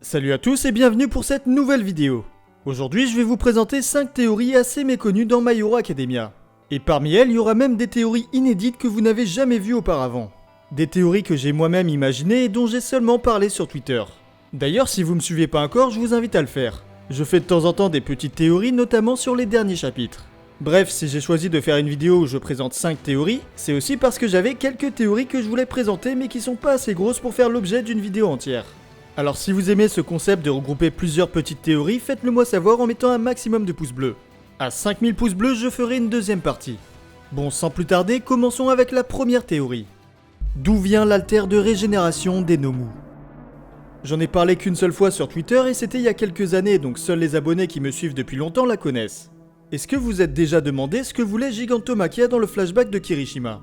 Salut à tous et bienvenue pour cette nouvelle vidéo. Aujourd'hui je vais vous présenter 5 théories assez méconnues dans My Hero Academia. Et parmi elles, il y aura même des théories inédites que vous n'avez jamais vues auparavant. Des théories que j'ai moi-même imaginées et dont j'ai seulement parlé sur Twitter. D'ailleurs, si vous me suivez pas encore, je vous invite à le faire. Je fais de temps en temps des petites théories, notamment sur les derniers chapitres. Bref, si j'ai choisi de faire une vidéo où je présente 5 théories, c'est aussi parce que j'avais quelques théories que je voulais présenter mais qui sont pas assez grosses pour faire l'objet d'une vidéo entière. Alors si vous aimez ce concept de regrouper plusieurs petites théories, faites-le moi savoir en mettant un maximum de pouces bleus. À 5000 pouces bleus, je ferai une deuxième partie. Bon, sans plus tarder, commençons avec la première théorie. D'où vient l'alter de régénération des Nomu? J'en ai parlé qu'une seule fois sur Twitter et c'était il y a quelques années, donc seuls les abonnés qui me suivent depuis longtemps la connaissent. Est-ce que vous êtes déjà demandé ce que voulait Gigantomachia dans le flashback de Kirishima?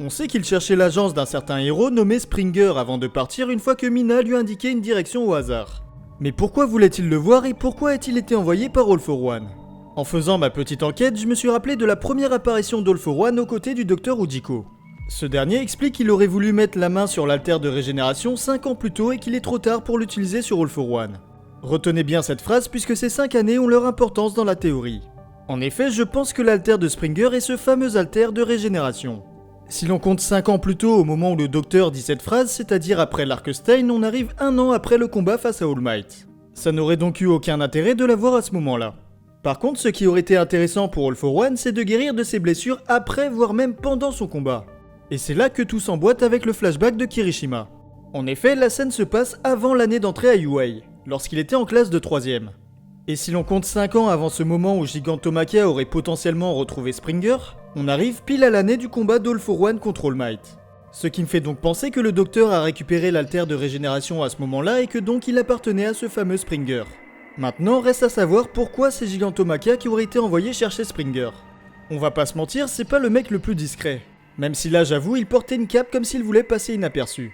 On sait qu'il cherchait l'agence d'un certain héros nommé Springer avant de partir une fois que Mina lui indiquait une direction au hasard. Mais pourquoi voulait-il le voir et pourquoi a-t-il été envoyé par All for One? En faisant ma petite enquête, je me suis rappelé de la première apparition d'All for One aux côtés du docteur Ujiko. Ce dernier explique qu'il aurait voulu mettre la main sur l'alter de régénération 5 ans plus tôt et qu'il est trop tard pour l'utiliser sur All for One. Retenez bien cette phrase puisque ces 5 années ont leur importance dans la théorie. En effet, je pense que l'alter de Springer est ce fameux alter de régénération. Si l'on compte 5 ans plus tôt au moment où le docteur dit cette phrase, c'est-à-dire après l'arc Stein, on arrive 1 an après le combat face à All Might. Ça n'aurait donc eu aucun intérêt de l'avoir à ce moment-là. Par contre, ce qui aurait été intéressant pour All for One, c'est de guérir de ses blessures après, voire même pendant son combat. Et c'est là que tout s'emboîte avec le flashback de Kirishima. En effet, la scène se passe avant l'année d'entrée à UA, lorsqu'il était en classe de 3ème. Et si l'on compte 5 ans avant ce moment où Gigantomachia aurait potentiellement retrouvé Springer, on arrive pile à l'année du combat d'All for One contre All Might. Ce qui me fait donc penser que le docteur a récupéré l'alter de régénération à ce moment-là et que donc il appartenait à ce fameux Springer. Maintenant, reste à savoir pourquoi c'est Gigantomachia qui aurait été envoyé chercher Springer. On va pas se mentir, c'est pas le mec le plus discret. Même si là, j'avoue, il portait une cape comme s'il voulait passer inaperçu.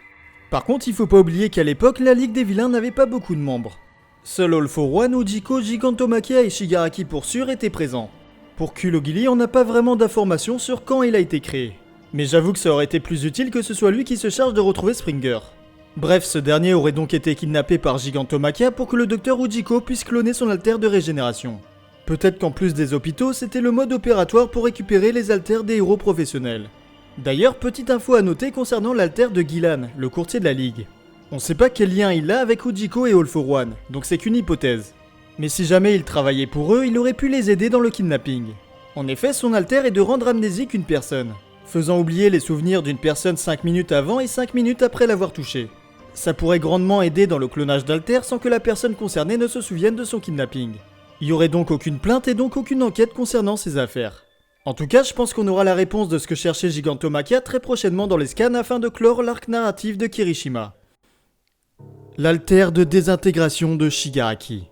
Par contre, il faut pas oublier qu'à l'époque, la Ligue des Vilains n'avait pas beaucoup de membres. Seul All for One, Ujiko, Gigantomachia et Shigaraki pour sûr étaient présents. Pour Kurogili, on n'a pas vraiment d'informations sur quand il a été créé. Mais j'avoue que ça aurait été plus utile que ce soit lui qui se charge de retrouver Springer. Bref, ce dernier aurait donc été kidnappé par Gigantomachia pour que le docteur Ujiko puisse cloner son alter de régénération. Peut-être qu'en plus des hôpitaux, c'était le mode opératoire pour récupérer les alters des héros professionnels. D'ailleurs, petite info à noter concernant l'alter de Gilan, le courtier de la Ligue. On sait pas quel lien il a avec Ujiko et All for One, donc c'est qu'une hypothèse. Mais si jamais il travaillait pour eux, il aurait pu les aider dans le kidnapping. En effet, son alter est de rendre amnésique une personne, faisant oublier les souvenirs d'une personne 5 minutes avant et 5 minutes après l'avoir touchée. Ça pourrait grandement aider dans le clonage d'alter sans que la personne concernée ne se souvienne de son kidnapping. Il y aurait donc aucune plainte et donc aucune enquête concernant ces affaires. En tout cas, je pense qu'on aura la réponse de ce que cherchait Gigantomachia très prochainement dans les scans afin de clore l'arc narratif de Kirishima. L'alter de désintégration de Shigaraki.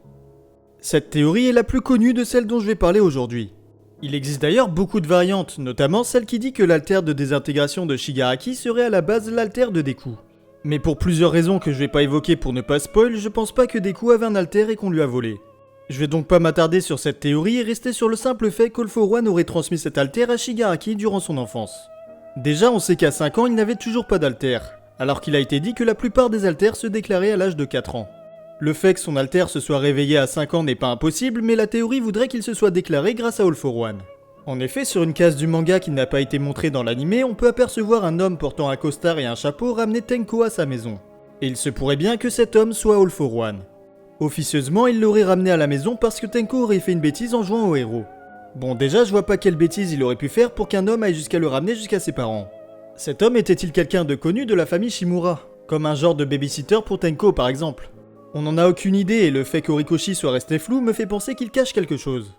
Cette théorie est la plus connue de celle dont je vais parler aujourd'hui. Il existe d'ailleurs beaucoup de variantes, notamment celle qui dit que l'alter de désintégration de Shigaraki serait à la base l'alter de Deku. Mais pour plusieurs raisons que je vais pas évoquer pour ne pas spoil, je pense pas que Deku avait un alter et qu'on lui a volé. Je vais donc pas m'attarder sur cette théorie et rester sur le simple fait qu'All for One aurait transmis cet alter à Shigaraki durant son enfance. Déjà, on sait qu'à 5 ans, il n'avait toujours pas d'alter, alors qu'il a été dit que la plupart des alters se déclaraient à l'âge de 4 ans. Le fait que son alter se soit réveillé à 5 ans n'est pas impossible, mais la théorie voudrait qu'il se soit déclaré grâce à All for One. En effet, sur une case du manga qui n'a pas été montrée dans l'anime, on peut apercevoir un homme portant un costard et un chapeau ramener Tenko à sa maison. Et il se pourrait bien que cet homme soit All for One. Officieusement, il l'aurait ramené à la maison parce que Tenko aurait fait une bêtise en jouant au héros. Bon, déjà, je vois pas quelle bêtise il aurait pu faire pour qu'un homme aille jusqu'à le ramener jusqu'à ses parents. Cet homme était-il quelqu'un de connu de la famille Shimura, comme un genre de babysitter pour Tenko par exemple? On n'en a aucune idée et le fait qu'Orikoshi soit resté flou me fait penser qu'il cache quelque chose.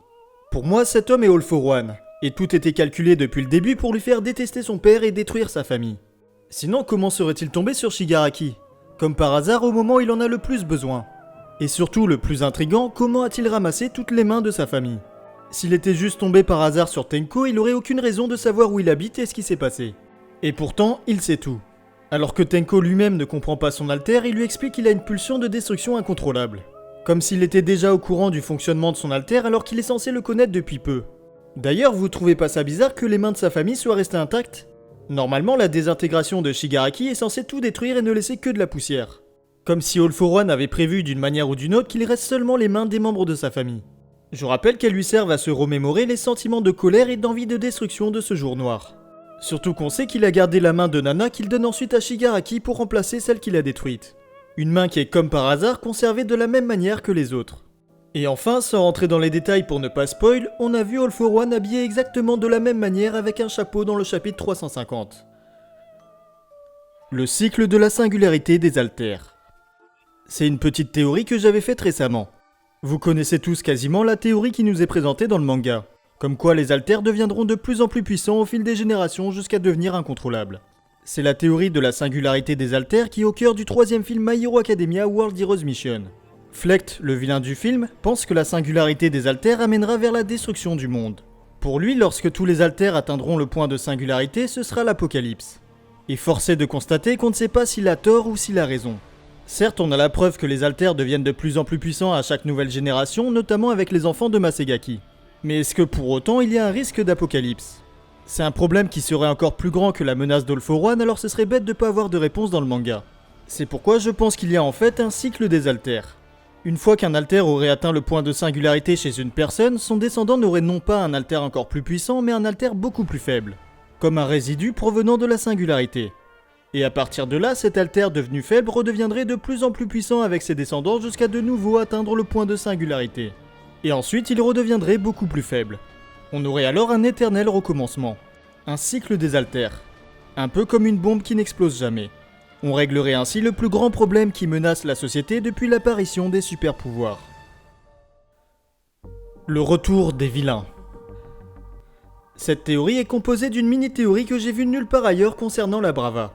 Pour moi, cet homme est All for One, et tout était calculé depuis le début pour lui faire détester son père et détruire sa famille. Sinon, comment serait-il tombé sur Shigaraki? Comme par hasard au moment où il en a le plus besoin. Et surtout, le plus intriguant, comment a-t-il ramassé toutes les mains de sa famille? S'il était juste tombé par hasard sur Tenko, il aurait aucune raison de savoir où il habite et ce qui s'est passé. Et pourtant, il sait tout. Alors que Tenko lui-même ne comprend pas son alter, il lui explique qu'il a une pulsion de destruction incontrôlable. Comme s'il était déjà au courant du fonctionnement de son alter alors qu'il est censé le connaître depuis peu. D'ailleurs, vous trouvez pas ça bizarre que les mains de sa famille soient restées intactes? Normalement, la désintégration de Shigaraki est censée tout détruire et ne laisser que de la poussière. Comme si All for One avait prévu d'une manière ou d'une autre qu'il reste seulement les mains des membres de sa famille. Je rappelle qu'elles lui servent à se remémorer les sentiments de colère et d'envie de destruction de ce jour noir. Surtout qu'on sait qu'il a gardé la main de Nana qu'il donne ensuite à Shigaraki pour remplacer celle qu'il a détruite. Une main qui est comme par hasard conservée de la même manière que les autres. Et enfin, sans rentrer dans les détails pour ne pas spoil, on a vu All for One habillé exactement de la même manière avec un chapeau dans le chapitre 350. Le cycle de la singularité des alters. C'est une petite théorie que j'avais faite récemment. Vous connaissez tous quasiment la théorie qui nous est présentée dans le manga. Comme quoi les alters deviendront de plus en plus puissants au fil des générations jusqu'à devenir incontrôlables. C'est la théorie de la singularité des alters qui est au cœur du troisième film My Hero Academia World Heroes Mission. Flecht, le vilain du film, pense que la singularité des alters amènera vers la destruction du monde. Pour lui, lorsque tous les alters atteindront le point de singularité, ce sera l'apocalypse. Et force est de constater qu'on ne sait pas s'il a tort ou s'il a raison. Certes, on a la preuve que les alters deviennent de plus en plus puissants à chaque nouvelle génération, notamment avec les enfants de Masegaki. Mais est-ce que pour autant il y a un risque d'apocalypse? C'est un problème qui serait encore plus grand que la menace d'All for One, alors ce serait bête de pas avoir de réponse dans le manga. C'est pourquoi je pense qu'il y a en fait un cycle des alters. Une fois qu'un alter aurait atteint le point de singularité chez une personne, son descendant n'aurait non pas un alter encore plus puissant, mais un alter beaucoup plus faible. Comme un résidu provenant de la singularité. Et à partir de là, cet alter devenu faible redeviendrait de plus en plus puissant avec ses descendants jusqu'à de nouveau atteindre le point de singularité. Et ensuite, il redeviendrait beaucoup plus faible. On aurait alors un éternel recommencement. Un cycle des alters. Un peu comme une bombe qui n'explose jamais. On réglerait ainsi le plus grand problème qui menace la société depuis l'apparition des super-pouvoirs. Le retour des vilains. Cette théorie est composée d'une mini-théorie que j'ai vue nulle part ailleurs concernant la Brava.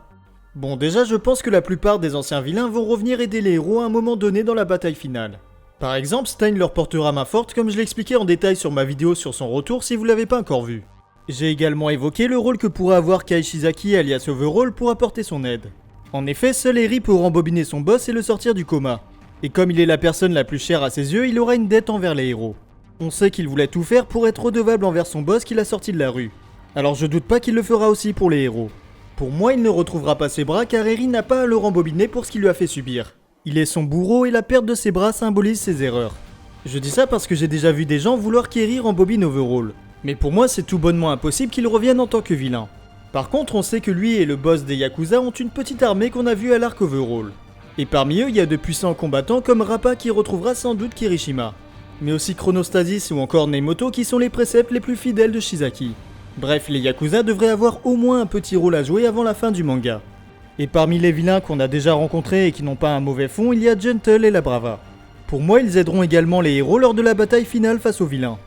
Bon, déjà je pense que la plupart des anciens vilains vont revenir aider les héros à un moment donné dans la bataille finale. Par exemple, Stein leur portera main forte comme je l'ai expliqué en détail sur ma vidéo sur son retour si vous l'avez pas encore vu. J'ai également évoqué le rôle que pourrait avoir Kai Shizaki alias Overall pour apporter son aide. En effet, seul Eri peut rembobiner son boss et le sortir du coma. Et comme il est la personne la plus chère à ses yeux, il aura une dette envers les héros. On sait qu'il voulait tout faire pour être redevable envers son boss qu'il a sorti de la rue. Alors je doute pas qu'il le fera aussi pour les héros. Pour moi, il ne retrouvera pas ses bras car Eri n'a pas à le rembobiner pour ce qu'il lui a fait subir. Il est son bourreau et la perte de ses bras symbolise ses erreurs. Je dis ça parce que j'ai déjà vu des gens vouloir qu'Eri rembobine Overall. Mais pour moi, c'est tout bonnement impossible qu'il revienne en tant que vilain. Par contre, on sait que lui et le boss des Yakuza ont une petite armée qu'on a vue à l'arc Overall. Et parmi eux, il y a de puissants combattants comme Rappa qui retrouvera sans doute Kirishima. Mais aussi Chronostasis ou encore Neimoto qui sont les préceptes les plus fidèles de Shizaki. Bref, les Yakuza devraient avoir au moins un petit rôle à jouer avant la fin du manga. Et parmi les vilains qu'on a déjà rencontrés et qui n'ont pas un mauvais fond, il y a Gentle et la Brava. Pour moi, ils aideront également les héros lors de la bataille finale face aux vilains.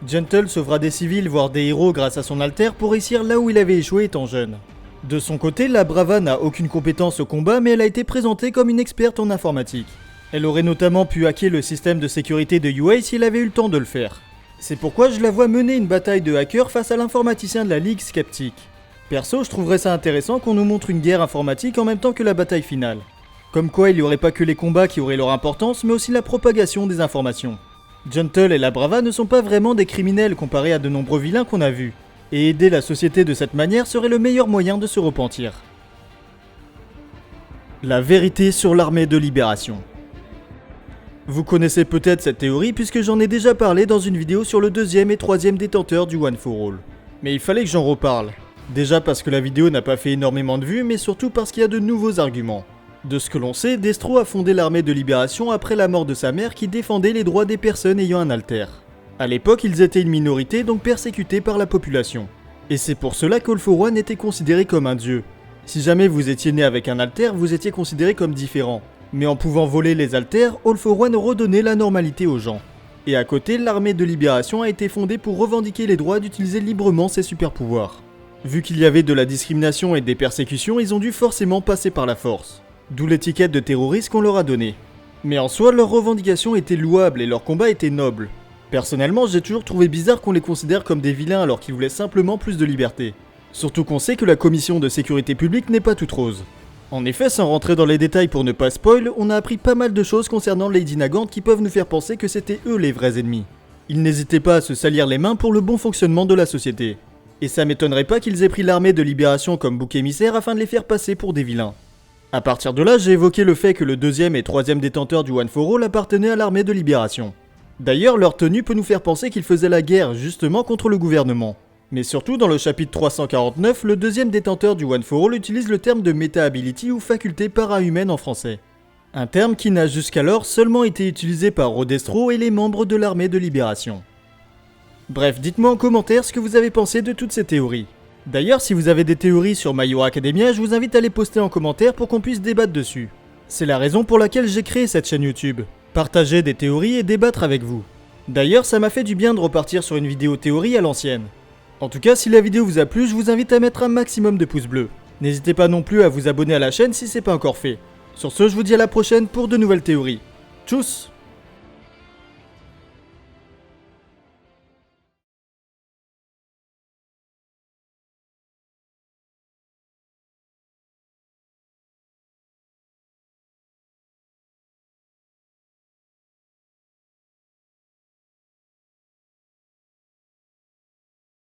Gentle sauvera des civils voire des héros grâce à son alter pour réussir là où il avait échoué étant jeune. De son côté, la Brava n'a aucune compétence au combat mais elle a été présentée comme une experte en informatique. Elle aurait notamment pu hacker le système de sécurité de UA si elle avait eu le temps de le faire. C'est pourquoi je la vois mener une bataille de hackers face à l'informaticien de la Ligue Skeptique. Perso, je trouverais ça intéressant qu'on nous montre une guerre informatique en même temps que la bataille finale. Comme quoi il n'y aurait pas que les combats qui auraient leur importance mais aussi la propagation des informations. Gentle et la Brava ne sont pas vraiment des criminels comparés à de nombreux vilains qu'on a vus, et aider la société de cette manière serait le meilleur moyen de se repentir. La vérité sur l'armée de libération. Vous connaissez peut-être cette théorie puisque j'en ai déjà parlé dans une vidéo sur le deuxième et troisième détenteur du One for All. Mais il fallait que j'en reparle. Déjà parce que la vidéo n'a pas fait énormément de vues, mais surtout parce qu'il y a de nouveaux arguments. De ce que l'on sait, Destro a fondé l'armée de libération après la mort de sa mère qui défendait les droits des personnes ayant un alter. A l'époque, ils étaient une minorité donc persécutés par la population. Et c'est pour cela qu'All for One était considéré comme un dieu. Si jamais vous étiez né avec un alter, vous étiez considéré comme différent. Mais en pouvant voler les alters, All for One redonnait la normalité aux gens. Et à côté, l'armée de libération a été fondée pour revendiquer les droits d'utiliser librement ses super pouvoirs. Vu qu'il y avait de la discrimination et des persécutions, ils ont dû forcément passer par la force. D'où l'étiquette de terroriste qu'on leur a donnée. Mais en soi, leurs revendications étaient louables et leur combat était noble. Personnellement, j'ai toujours trouvé bizarre qu'on les considère comme des vilains alors qu'ils voulaient simplement plus de liberté. Surtout qu'on sait que la commission de sécurité publique n'est pas toute rose. En effet, sans rentrer dans les détails pour ne pas spoil, on a appris pas mal de choses concernant Lady Nagant qui peuvent nous faire penser que c'était eux les vrais ennemis. Ils n'hésitaient pas à se salir les mains pour le bon fonctionnement de la société. Et ça m'étonnerait pas qu'ils aient pris l'armée de libération comme bouc émissaire afin de les faire passer pour des vilains. A partir de là, j'ai évoqué le fait que le deuxième et troisième détenteur du One for All appartenaient à l'armée de libération. D'ailleurs, leur tenue peut nous faire penser qu'ils faisaient la guerre justement contre le gouvernement. Mais surtout, dans le chapitre 349, le deuxième détenteur du One for All utilise le terme de Meta-Ability ou faculté para-humaine en français. Un terme qui n'a jusqu'alors seulement été utilisé par Rodestro et les membres de l'armée de libération. Bref, dites-moi en commentaire ce que vous avez pensé de toutes ces théories. D'ailleurs, si vous avez des théories sur My Hero Academia, je vous invite à les poster en commentaire pour qu'on puisse débattre dessus. C'est la raison pour laquelle j'ai créé cette chaîne YouTube. Partager des théories et débattre avec vous. D'ailleurs, ça m'a fait du bien de repartir sur une vidéo théorie à l'ancienne. En tout cas, si la vidéo vous a plu, je vous invite à mettre un maximum de pouces bleus. N'hésitez pas non plus à vous abonner à la chaîne si c'est pas encore fait. Sur ce, je vous dis à la prochaine pour de nouvelles théories. Tchuss!